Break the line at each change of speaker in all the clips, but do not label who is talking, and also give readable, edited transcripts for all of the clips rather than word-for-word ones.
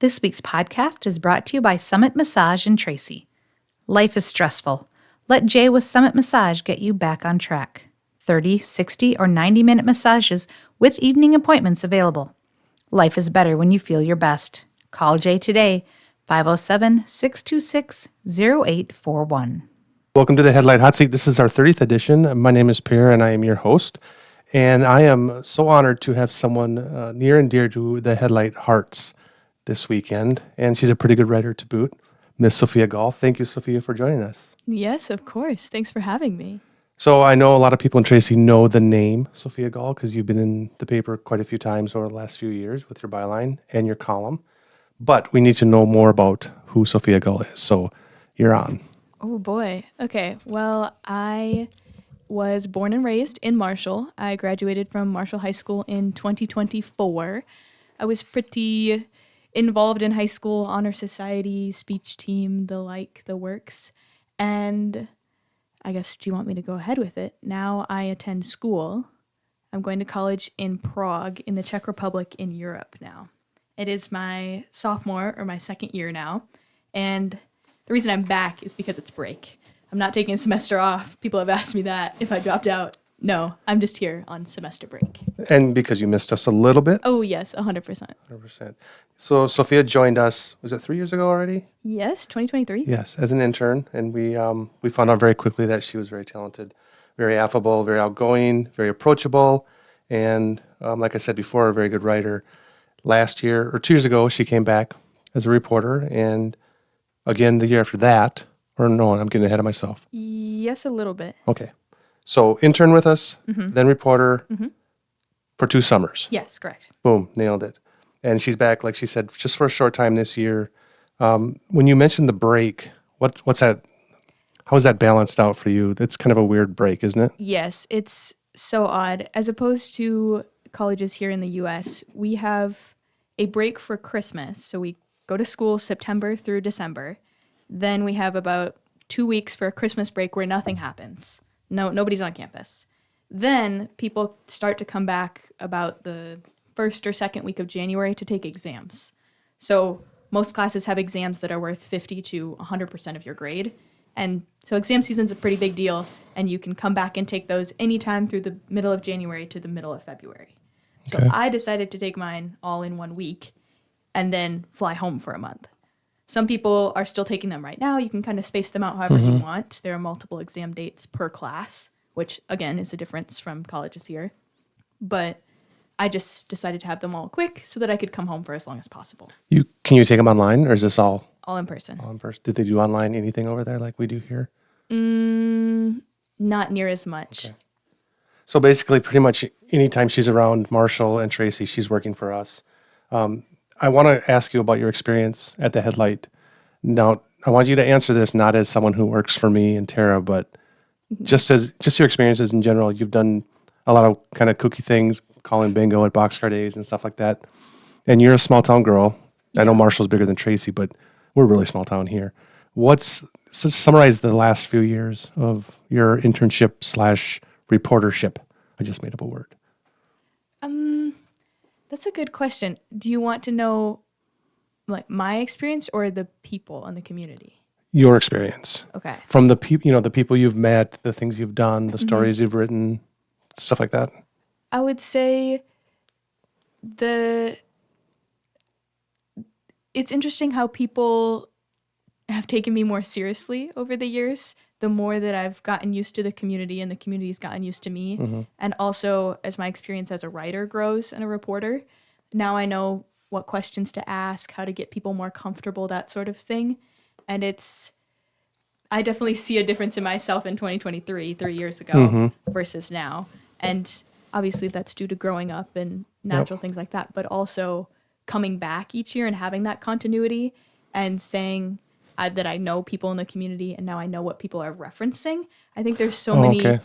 This week's podcast is brought to you by Summit Massage in Tracy. Life is stressful. Let Jay with Summit Massage get you back on track. 30, 60, or 90-minute massages with evening appointments available. Life is better when you feel your best. Call Jay today, 507-626-0841.
Welcome to the Headlight Hot Seat. This is our 30th edition. My name is Pierre, and I am your host. And I am so honored to have someone near and dear to the Headlight hearts this weekend. And she's a pretty good writer to boot, Miss Sophia Gaul. Thank you, Sophia, for joining us.
Yes, of course. Thanks for having me.
So I know a lot of people in Tracy know the name Sophia Gaul because you've been in the paper quite a few times over the last few years with your byline and your column. But we need to know more about who Sophia Gaul is. So you're on.
Oh boy. Okay. Well, I was born and raised in Marshall. I graduated from Marshall High School in 2024. I was pretty involved in high school, honor society, speech team, the works. And I guess, do you want me to go ahead with it? Now I attend school. I'm going to college in Prague in the Czech Republic in Europe now. It is my sophomore or my second year now. And the reason I'm back is because it's break. I'm not taking a semester off. People have asked me that if I dropped out. No, I'm just here on semester break.
And because you missed us a little bit?
Oh, yes, 100%.
100%. So Sophia joined us, was it 3 years ago already?
Yes, 2023.
Yes, as an intern. And we found out very quickly that she was very talented, very affable, very outgoing, very approachable. And like I said before, a very good writer. Last year, or 2 years ago, she came back as a reporter. And again, the year after that, or no, I'm getting ahead of myself.
Yes, a little bit.
Okay. So intern with us, then reporter for 2 summers.
Yes, correct.
Boom, nailed it. And she's back, like she said, just for a short time this year. When you mentioned the break, what's that? How is that balanced out for you? That's kind of a weird break, isn't it?
Yes, it's so odd. As opposed to colleges here in the U.S., we have a break for Christmas. So we go to school September through December. Then we have about 2 weeks for a Christmas break where nothing happens. Nobody's on campus. Then people start to come back about the first or second week of January to take exams. So most classes have exams that are worth 50 to 100% of your grade. And so exam season's a pretty big deal, and you can come back and take those anytime through the middle of January to the middle of February. So
Okay.
I decided to take mine all in 1 week and then fly home for a month. Some people are still taking them right now. You can kind of space them out however you want. There are multiple exam dates per class, which, again, is a difference from colleges here. But I just decided to have them all quick so that I could come home for as long as possible.
Can you take them online, or is this all
All in person.
on first? Did they do online anything over there like we do here?
Not near as much.
Okay. So basically, pretty much anytime she's around Marshall and Tracy, she's working for us. I want to ask you about your experience at the Headlight. Now, I want you to answer this not as someone who works for me and Tara, but just your experiences in general. You've done a lot of kind of kooky things, calling bingo at boxcar days and stuff like that. And you're a small town girl. I know Marshall's bigger than Tracy, but we're really small town here. Summarize the last few years of your internship / reportership. I just made up a word.
That's a good question. Do you want to know like my experience or the people in the community?
Your experience.
Okay.
From the people, the people you've met, the things you've done, the stories you've written, stuff like that.
I would say it's interesting how people have taken me more seriously over the years, the more that I've gotten used to the community and the community's gotten used to me. And also as my experience as a writer grows and a reporter, now I know what questions to ask, how to get people more comfortable, that sort of thing. And I definitely see a difference in myself in 2023, 3 years ago versus now. And obviously that's due to growing up and natural things like that, but also coming back each year and having that continuity and saying that I know people in the community and now I know what people are referencing. I think there's so many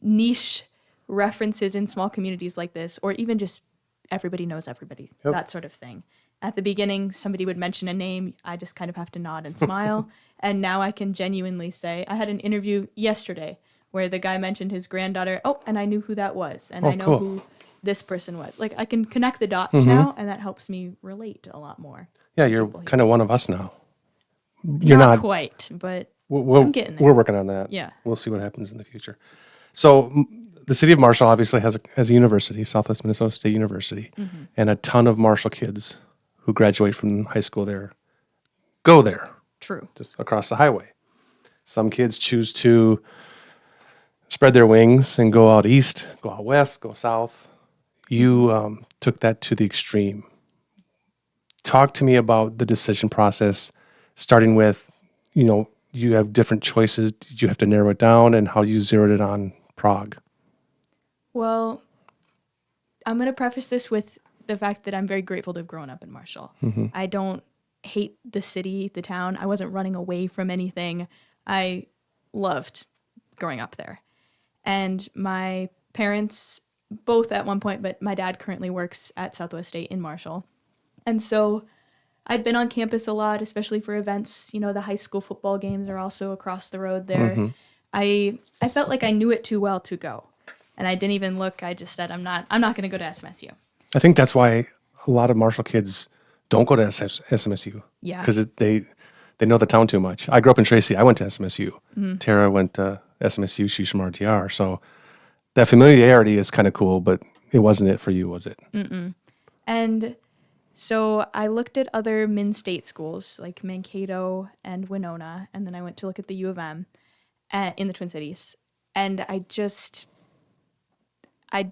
niche references in small communities like this, or even just everybody knows everybody, that sort of thing. At the beginning, somebody would mention a name. I just kind of have to nod and smile. And now I can genuinely say, I had an interview yesterday where the guy mentioned his granddaughter. Oh, and I knew who that was. And I know who this person was. Like I can connect the dots now, and that helps me relate a lot more.
Yeah, you're kind of one of us now. You're
Not
not.
quite, but
We'll,
I'm getting there.
we're working on that.
Yeah.
We'll see what happens in the future. So the city of Marshall obviously has a university, Southwest Minnesota State University, and a ton of Marshall kids who graduate from high school there go there,
True.
just across the highway. Some kids choose to spread their wings and go out east, go out west, go south. You took that to the extreme. Talk to me about the decision process, starting with, you have different choices. Did you have to narrow it down, and how you zeroed it on Prague?
Well, I'm going to preface this with the fact that I'm very grateful to have grown up in Marshall. I don't hate the city, the town. I wasn't running away from anything. I loved growing up there. And my parents, both at one point, but my dad currently works at Southwest State in Marshall. And so I'd been on campus a lot, especially for events. The high school football games are also across the road there. I felt like I knew it too well to go. And I didn't even look. I just said, I'm not going to go to SMSU.
I think that's why a lot of Marshall kids don't go to SMSU.
Yeah.
Because they know the town too much. I grew up in Tracy. I went to SMSU. Tara went to SMSU. She's from RTR. So that familiarity is kind of cool, but it wasn't it for you, was it?
And so I looked at other Min-State schools like Mankato and Winona, and then I went to look at the U of M in the Twin Cities. And I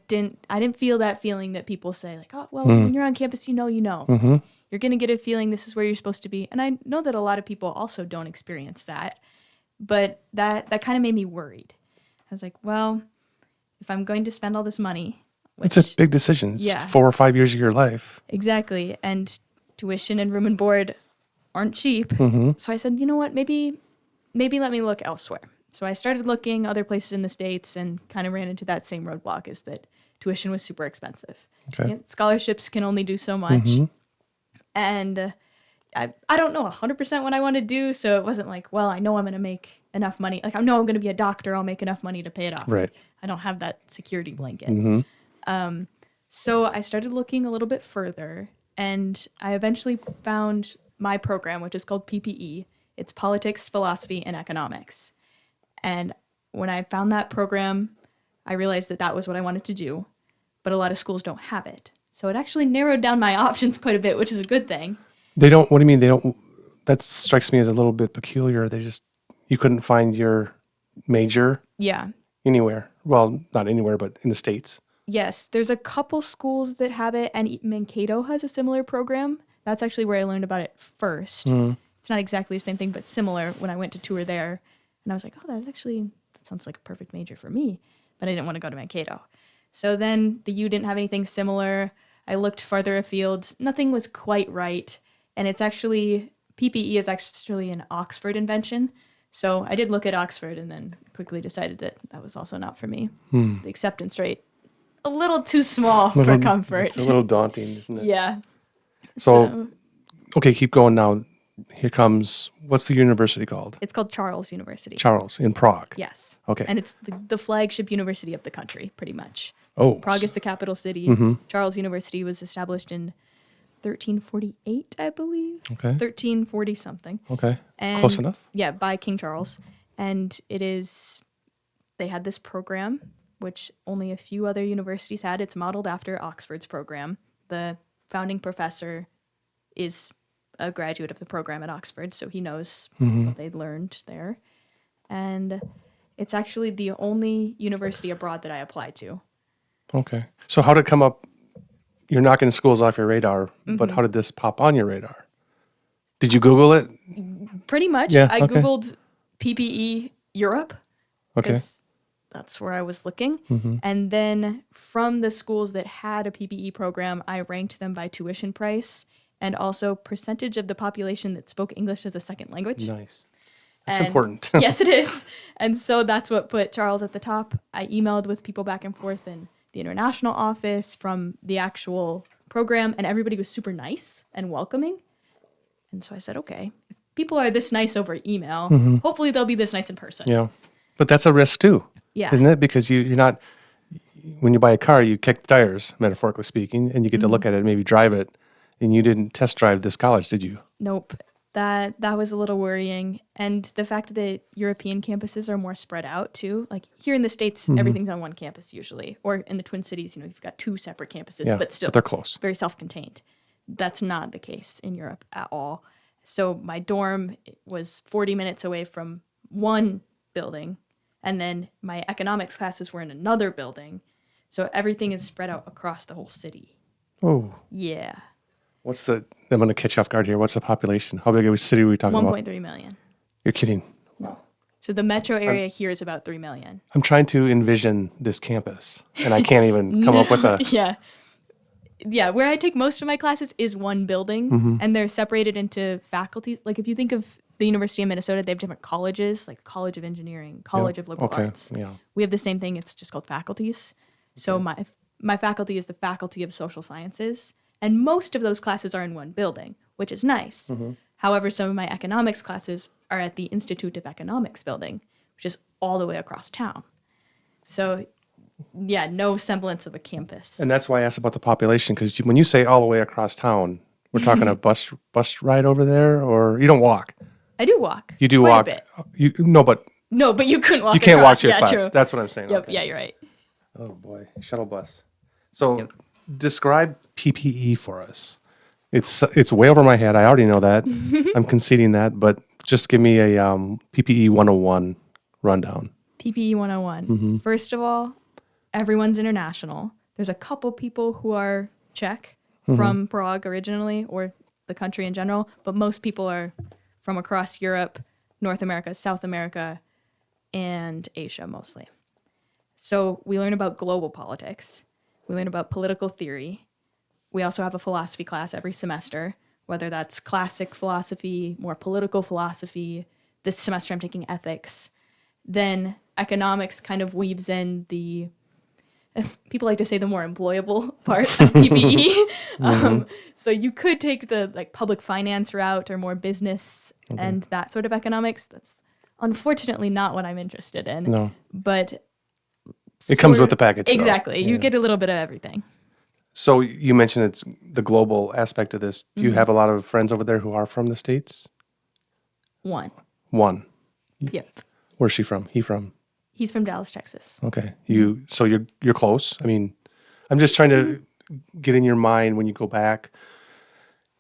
didn't feel that feeling that people say, like, oh, well, when you're on campus, you know. You're going to get a feeling this is where you're supposed to be. And I know that a lot of people also don't experience that. But that kind of made me worried. I was like, well, if I'm going to spend all this money.
It's a big decision. It's 4 or 5 years of your life.
Exactly. And tuition and room and board aren't cheap. So I said, you know what, maybe let me look elsewhere. So I started looking other places in the States and kind of ran into that same roadblock, is that tuition was super expensive.
Okay.
Scholarships can only do so much. And I don't know 100% what I want to do. So it wasn't like, well, I know I'm going to make enough money. Like, I know I'm going to be a doctor. I'll make enough money to pay it off.
Right.
I don't have that security blanket. So I started looking a little bit further, and I eventually found my program, which is called PPE. It's Politics, Philosophy, and Economics. And when I found that program, I realized that was what I wanted to do, but a lot of schools don't have it. So it actually narrowed down my options quite a bit, which is a good thing.
They don't, what do you mean they don't? That strikes me as a little bit peculiar. You couldn't find your major
Yeah.
anywhere. Well, not anywhere, but in the States.
Yes, there's a couple schools that have it, and Mankato has a similar program. That's actually where I learned about it first. It's not exactly the same thing, but similar when I went to tour there. And I was like, oh, that sounds like a perfect major for me. But I didn't want to go to Mankato. So then the U didn't have anything similar. I looked farther afield. Nothing was quite right. And PPE is actually an Oxford invention. So I did look at Oxford and then quickly decided that was also not for me. The acceptance rate, a little too small for comfort.
It's a little daunting, isn't it?
Yeah.
So, okay, keep going now. Here comes, what's the university called?
It's called Charles University.
Charles, in Prague.
Yes.
Okay.
And it's the flagship university of the country, pretty much.
Oh.
Prague is the capital city. Charles University was established in 1348, I believe.
Okay.
1340 something.
Okay.
And
Close enough.
Yeah, by King Charles. And they had this program, which only a few other universities had. It's modeled after Oxford's program. The founding professor is a graduate of the program at Oxford, so he knows what they'd learned there. And it's actually the only university abroad that I applied to.
Okay. So how did it come up? You're knocking schools off your radar, but how did this pop on your radar? Did you Google it?
Pretty much.
Yeah,
I
okay.
Googled PPE Europe.
Okay.
'Cause that's where I was looking. And then from the schools that had a PPE program, I ranked them by tuition price and also percentage of the population that spoke English as a second language.
Nice. That's
And
important.
Yes, it is. And so that's what put Charles at the top. I emailed with people back and forth in the international office from the actual program, and everybody was super nice and welcoming. And so I said, okay, if people are this nice over email, hopefully they'll be this nice in person.
Yeah. But that's a risk too.
Yeah.
Isn't it? Because you're not, when you buy a car, you kick the tires, metaphorically speaking, and you get to look at it, maybe drive it. And you didn't test drive this college, did you?
Nope. That was a little worrying. And the fact that European campuses are more spread out too. Like here in the States, everything's on one campus usually. Or in the Twin Cities, you've got two separate campuses,
Yeah,
but still
they're close.
very self-contained. That's not the case in Europe at all. So my dorm was 40 minutes away from one building, and then my economics classes were in another building. So everything is spread out across the whole city.
Oh,
Yeah.
I'm going to catch you off guard here. What's the population? How big of a city are we talking about?
1.3 million.
You're kidding.
So the metro area here is about 3 million.
I'm trying to envision this campus, and I can't even come up with a...
Yeah. Yeah, where I take most of my classes is one building, and they're separated into faculties. Like if you think of the University of Minnesota, they have different colleges, like College of Engineering, College of Liberal Arts.
Yeah.
We have the same thing. It's just called faculties. So my faculty is the Faculty of Social Sciences, and most of those classes are in one building, which is nice. However, some of my economics classes are at the Institute of Economics building, which is all the way across town. So, yeah, no semblance of a campus.
And that's why I asked about the population, because when you say all the way across town, we're talking a bus ride over there, or you don't walk?
I do walk.
You do
quite
walk.
A bit.
No, but
No, but you couldn't walk.
you can't walk
across.
to your
Yeah,
class.
true.
That's what I'm saying.
Yep.
Okay.
Yeah, you're right.
Oh boy, shuttle bus. So describe PPE for us. It's way over my head. I already know that. I'm conceding that, but just give me a PPE 101 rundown.
PPE 101. First of all, everyone's international. There's a couple people who are Czech from Prague originally, or the country in general, but most people are from across Europe, North America, South America, and Asia mostly. So we learn about global politics. We learn about political theory. We also have a philosophy class every semester, whether that's classic philosophy, more political philosophy. This semester I'm taking ethics. Then economics kind of weaves in the, people like to say, the more employable part of PPE. So you could take the public finance route or more business and that sort of economics. That's unfortunately not what I'm interested in.
No.
But
It comes with the package.
Exactly.
So,
You get a little bit of everything.
So you mentioned it's the global aspect of this. Do you have a lot of friends over there who are from the States?
One. Yep.
Where's she from? He from?
He's from Dallas, Texas.
Okay. So you're close. I mean, I'm just trying to get in your mind when you go back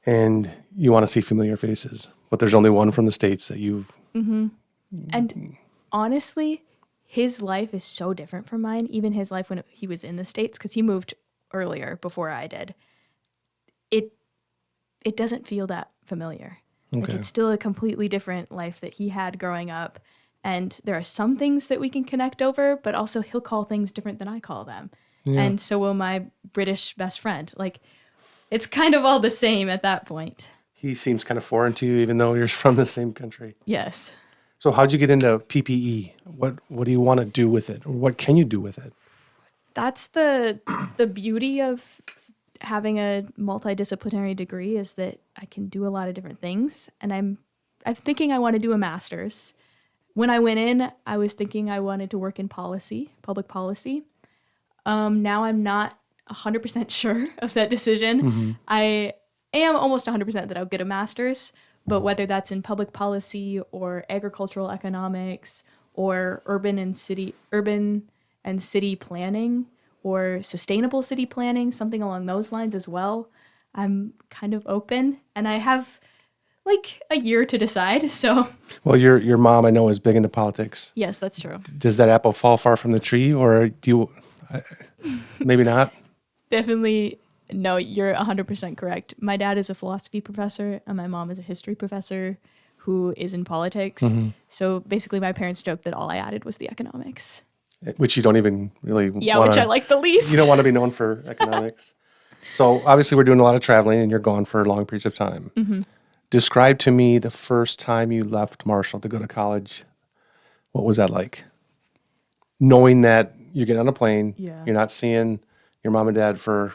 and you want to see familiar faces, but there's only one from the States that you've...
And honestly, his life is so different from mine, even his life when he was in the States, because he moved earlier before I did. It doesn't feel that familiar. Like it's still a completely different life that he had growing up. And there are some things that we can connect over, but also he'll call things different than I call them. Yeah. And so will my British best friend. Like, it's kind of all the same at that point.
He seems kind of foreign to you, even though you're from the same country.
Yes.
So how'd you get into PPE? What do you want to do with it? Or what can you do with it?
That's the beauty of having a multidisciplinary degree, is that I can do a lot of different things. And I'm thinking I want to do a master's. When I went in, I was thinking I wanted to work in policy, public policy. Now I'm not 100% sure of that decision. I am almost 100% that I'll get a master's, but whether that's in public policy or agricultural economics or urban and city planning or sustainable city planning, something along those lines as well, I'm kind of open, and I have like a year to decide. So,
well, your mom, I know, is big into politics.
Yes, that's true.
Does that apple fall far from the tree, or do you? Maybe not.
Definitely, no. You're 100% correct. My dad is a philosophy professor, and my mom is a history professor who is in politics. So basically, my parents joked that all I added was the economics.
Which you don't even really.
Which I like the least.
You don't want to be known for economics. So obviously, we're doing a lot of traveling, and you're gone for long periods of time. Describe to me the first time you left Marshall to go to college. What was that like? Knowing that you get on a plane, you're not seeing your mom and dad for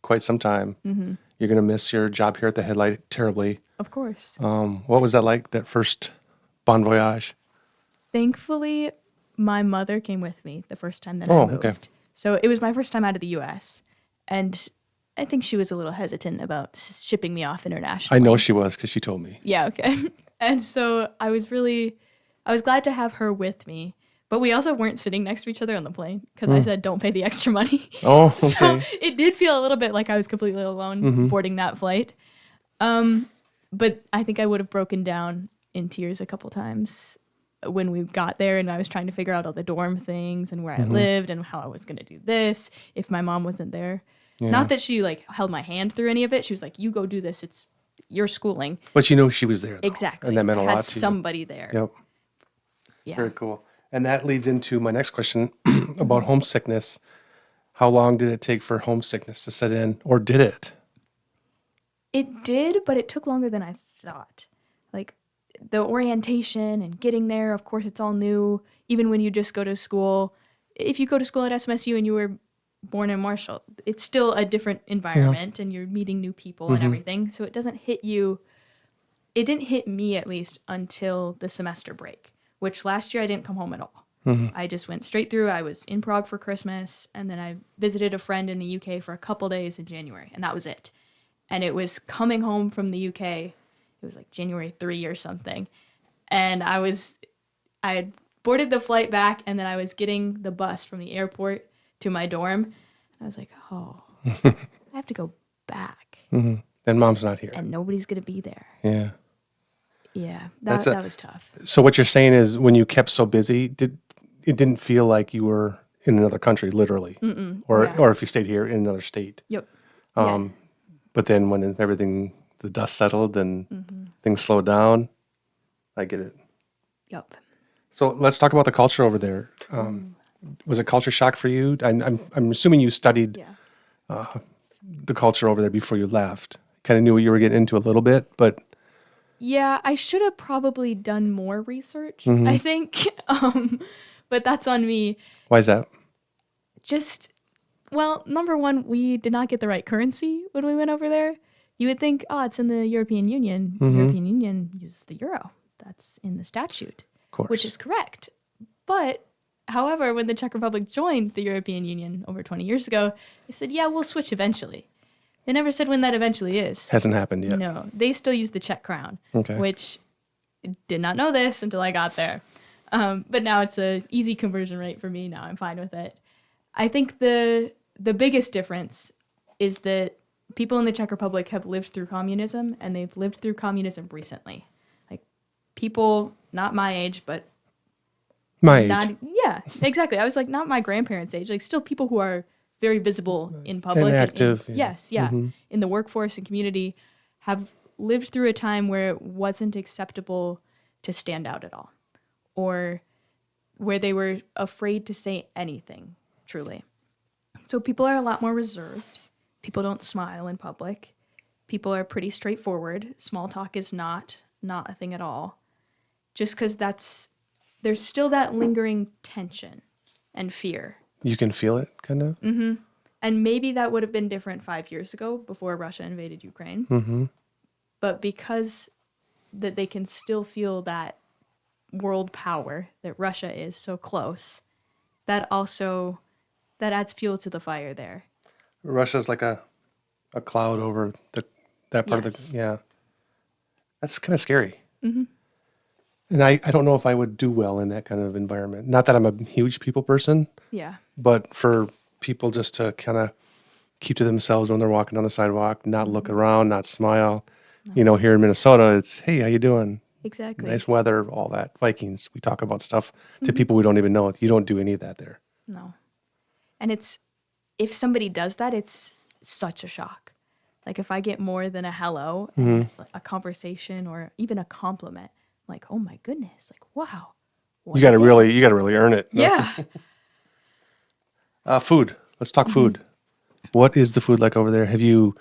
quite some time. You're going to miss your job here at the Headlight terribly.
Of course.
What was that like, that first bon voyage?
Thankfully, my mother came with me the first time that I moved.
Okay.
So it was my first time out of the U.S. And I think she was a little hesitant about shipping me off internationally.
I know she was because she told me.
Yeah, okay. And so I was glad to have her with me. But we also weren't sitting next to each other on the plane because I said, don't pay the extra money.
Oh, okay.
So it did feel a little bit like I was completely alone boarding that flight. But I think I would have broken down in tears a couple times when we got there and I was trying to figure out all the dorm things and where I lived and how I was going to do this if my mom wasn't there.
Yeah.
Not that she like held my hand through any of it. She was like, you go do this. It's your schooling.
But you know she was there, though.
Exactly.
And that meant a
I
lot
had
to you.
somebody there.
Yep.
Yeah.
Very cool. And that leads into my next question about homesickness. How long did it take for homesickness to set in, or did it?
It did, but it took longer than I thought. Like the orientation and getting there, of course, it's all new. Even when you just go to school, if you go to school at SMSU and you were born in Marshall, it's still a different environment and you're meeting new people and everything. So it doesn't hit you. It didn't hit me at least until the semester break, which last year I didn't come home at all. I just went straight through. I was in Prague for Christmas and then I visited a friend in the UK for a couple days in January and that was it. And it was coming home from the UK. It was like January 3 or something. And I had boarded the flight back and then I was getting the bus from the airport to my dorm. And I was like, oh, I have to go back.
And mom's not here.
And nobody's going to be there.
Yeah.
Yeah, that was tough.
So what you're saying is when you kept so busy, it didn't feel like you were in another country, literally. Or if you stayed here in another state.
Yep.
But then when the dust settled and things slowed down, I get it.
Yep.
So let's talk about the culture over there. Was it culture shock for you? I'm assuming you studied the culture over there before you left. Kind of knew what you were getting into a little bit, but
Yeah, I should have probably done more research, I think. But that's on me.
why is that?
Well, number one, we did not get the right currency when we went over there. You would think, oh, it's in the European Union. The European Union uses the euro. That's in the statute,
Of course.
which is correct. But, however, when the Czech Republic joined the European Union over 20 years ago, they said, yeah, we'll switch eventually. They never said when that eventually is.
Hasn't happened yet.
No, they still use the Czech crown,
Okay.
which did not know this until I got there. But now it's a easy conversion rate for me. Now I'm fine with it. I think the biggest difference is that people in the Czech Republic have lived through communism, and they've lived through communism recently. Like people not my age, but
My age.
yeah, exactly. I was like not my grandparents' age, like still people who are very visible in public
And active.
yes, in the workforce and community, have lived through a time where it wasn't acceptable to stand out at all, or where they were afraid to say anything, truly. So people are a lot more reserved. People don't smile in public. People are pretty straightforward. Small talk is not a thing at all. Just because there's still that lingering tension and fear.
You can feel it, kind of?
And maybe that would have been different 5 years ago before Russia invaded Ukraine. But because that they can still feel that world power that Russia is so close, that adds fuel to the fire there.
Russia's like a cloud over that part of the, yeah. That's kind of scary. And I don't know if I would do well in that kind of environment. Not that I'm a huge people person,
Yeah.
but for people just to kind of keep to themselves when they're walking down the sidewalk, not look around, not smile. You know, here in Minnesota, it's, hey, how you doing?
Exactly.
Nice weather, all that. Vikings, we talk about stuff to people we don't even know. You don't do any of that there.
No. And if somebody does that, it's such a shock. Like if I get more than a hello, and a conversation, or even a compliment, I'm like, oh my goodness, like wow.
You got to really earn it.
Yeah.
Food. Let's talk food. What is the food like over there? Do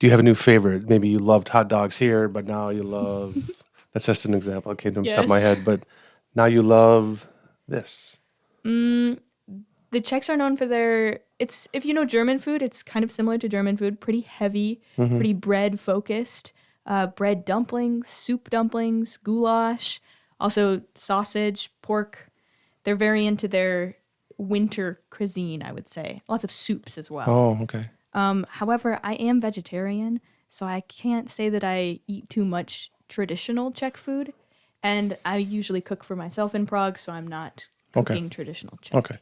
you have a new favorite? Maybe you loved hot dogs here, but now you love. That's just an example. It came to the top of my head, but now you love this.
The Czechs are known for if you know German food, it's kind of similar to German food, pretty heavy, pretty bread focused, bread dumplings, soup dumplings, goulash, also sausage, pork. They're very into their winter cuisine, I would say. Lots of soups as well.
Oh, okay.
However, I am vegetarian, so I can't say that I eat too much traditional Czech food. And I usually cook for myself in Prague, so I'm not cooking traditional Czech.
Okay.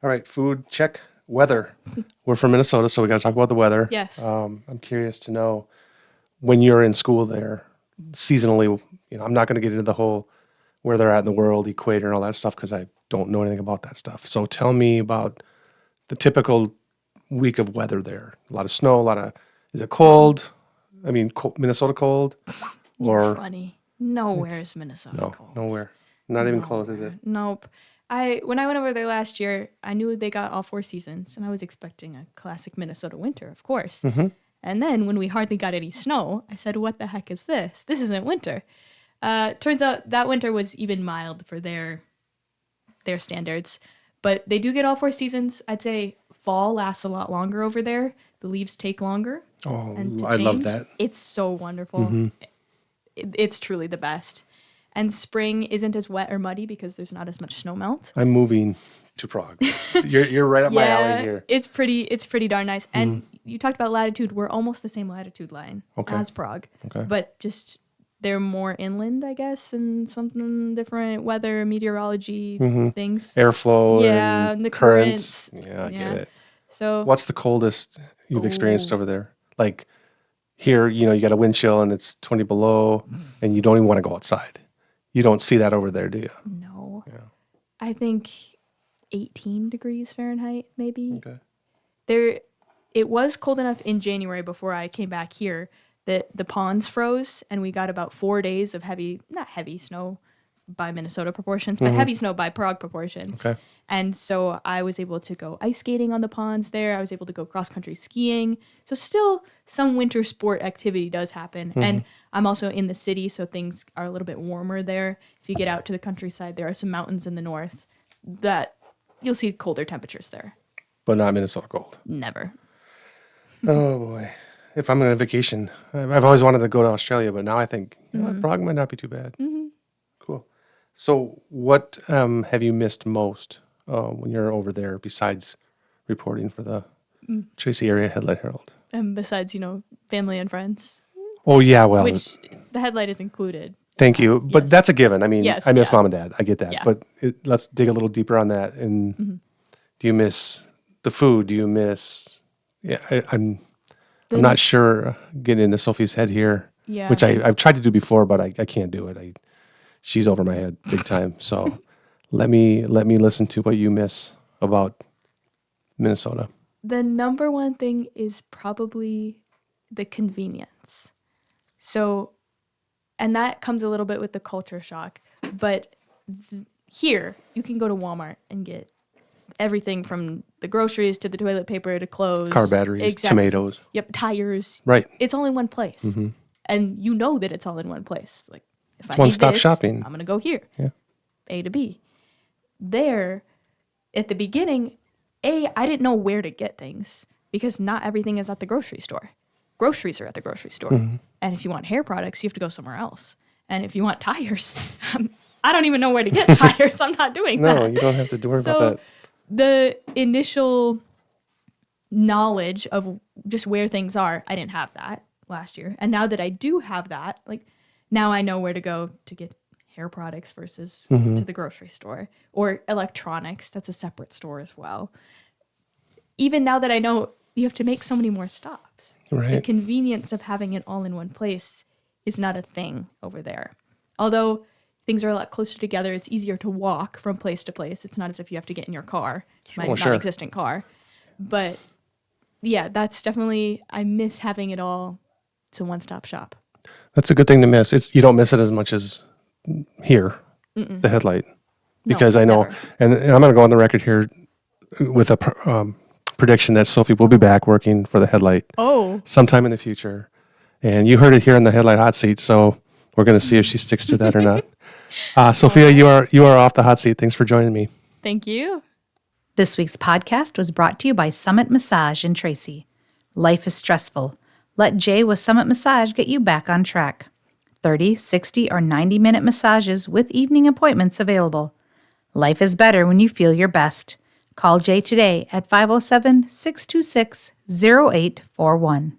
All right. Food, check. Weather. We're from Minnesota, so we got to talk about the weather.
Yes.
I'm curious to know when you're in school there, seasonally, I'm not going to get into the whole where they're at in the world, equator and all that stuff, because I don't know anything about that stuff. So tell me about the typical week of weather there. A lot of snow, is it cold? I mean, Minnesota cold?
You're funny. Nowhere is Minnesota cold.
Nowhere. Not even close, is it?
Nope. When I went over there last year, I knew they got all 4 seasons, and I was expecting a classic Minnesota winter, of course.
Mm-hmm.
And then when we hardly got any snow, I said, what the heck is this? This isn't winter. Turns out that winter was even mild for their standards. But they do get all 4 seasons. I'd say fall lasts a lot longer over there. The leaves take longer.
Oh,
and
I love that.
It's so wonderful.
Mm-hmm.
It's truly the best. And spring isn't as wet or muddy because there's not as much snow melt.
I'm moving to Prague. You're right up my alley here.
It's pretty darn nice. And you talked about latitude. We're almost the same latitude line as Prague.
Okay.
But just they're more inland, I guess, and something different weather, meteorology things.
Airflow
and the
currents. Yeah, I get it.
So
what's the coldest you've experienced over there? Like here, you got a wind chill and it's 20 below and you don't even want to go outside. You don't see that over there, do you?
No.
Yeah.
I think 18 degrees Fahrenheit, maybe.
Okay.
It was cold enough in January before I came back here that the ponds froze and we got about 4 days of not heavy snow by Minnesota proportions, but heavy snow by Prague proportions.
Okay.
And so I was able to go ice skating on the ponds there. I was able to go cross-country skiing. So still some winter sport activity does happen. And I'm also in the city, so things are a little bit warmer there. If you get out to the countryside, there are some mountains in the north that you'll see colder temperatures there.
But not Minnesota cold.
Never.
Oh, boy. If I'm on a vacation, I've always wanted to go to Australia, but now I think Prague might not be too bad. Cool. So what have you missed most when you're over there besides reporting for the Tracy Area Headlight Herald?
And besides, family and friends.
Oh, yeah, well.
Which the Headlight is included.
Thank you. But
Yes.
that's a given. I mean,
Yes,
I miss
yeah.
mom and dad. I get that.
Yeah.
But let's dig a little deeper on that. And do you miss the food? Do you miss... Yeah, I'm not sure getting into Sophie's head here,
Yeah.
which I've tried to do before, but I can't do it. She's over my head big time. So let me listen to what you miss about Minnesota.
The number one thing is probably the convenience. So, and that comes a little bit with the culture shock. But here, you can go to Walmart and get everything from the groceries to the toilet paper to clothes.
Car batteries, tomatoes.
Yep, tires.
Right.
It's all in one place. And you know that it's all in one place. Like, if I need
one-stop
this,
shopping.
I'm going to go here.
Yeah.
A to B. There, at the beginning, I didn't know where to get things because not everything is at the grocery store. Groceries are at the grocery store. And if you want hair products, you have to go somewhere else. And if you want tires, I don't even know where to get tires. I'm not doing that.
No, you don't have to worry about that.
The initial knowledge of just where things are, I didn't have that last year. And now that I do have that, now I know where to go to get hair products versus to the grocery store. Or electronics, that's a separate store as well. Even now that I know you have to make so many more stops.
Right.
The convenience of having it all in one place is not a thing over there. Although things are a lot closer together, it's easier to walk from place to place. It's not as if you have to get in your car, my non-existent car. But yeah, that's definitely, I miss having it all to one-stop shop.
That's a good thing to miss. You don't miss it as much as here, the Headlight. Because I know,
never.
and I'm going to go on the record here with a prediction that Sophie will be back working for the Headlight sometime in the future. And you heard it here in the Headlight hot seat, so we're going to see if she sticks to that or not. Sophia, you are off the hot seat. Thanks for joining me.
Thank you.
This week's podcast was brought to you by Summit Massage in Tracy. Life is stressful. Let Jay with Summit Massage get you back on track. 30, 60, or 90-minute massages with evening appointments available. Life is better when you feel your best. Call Jay today at 507 626 0841.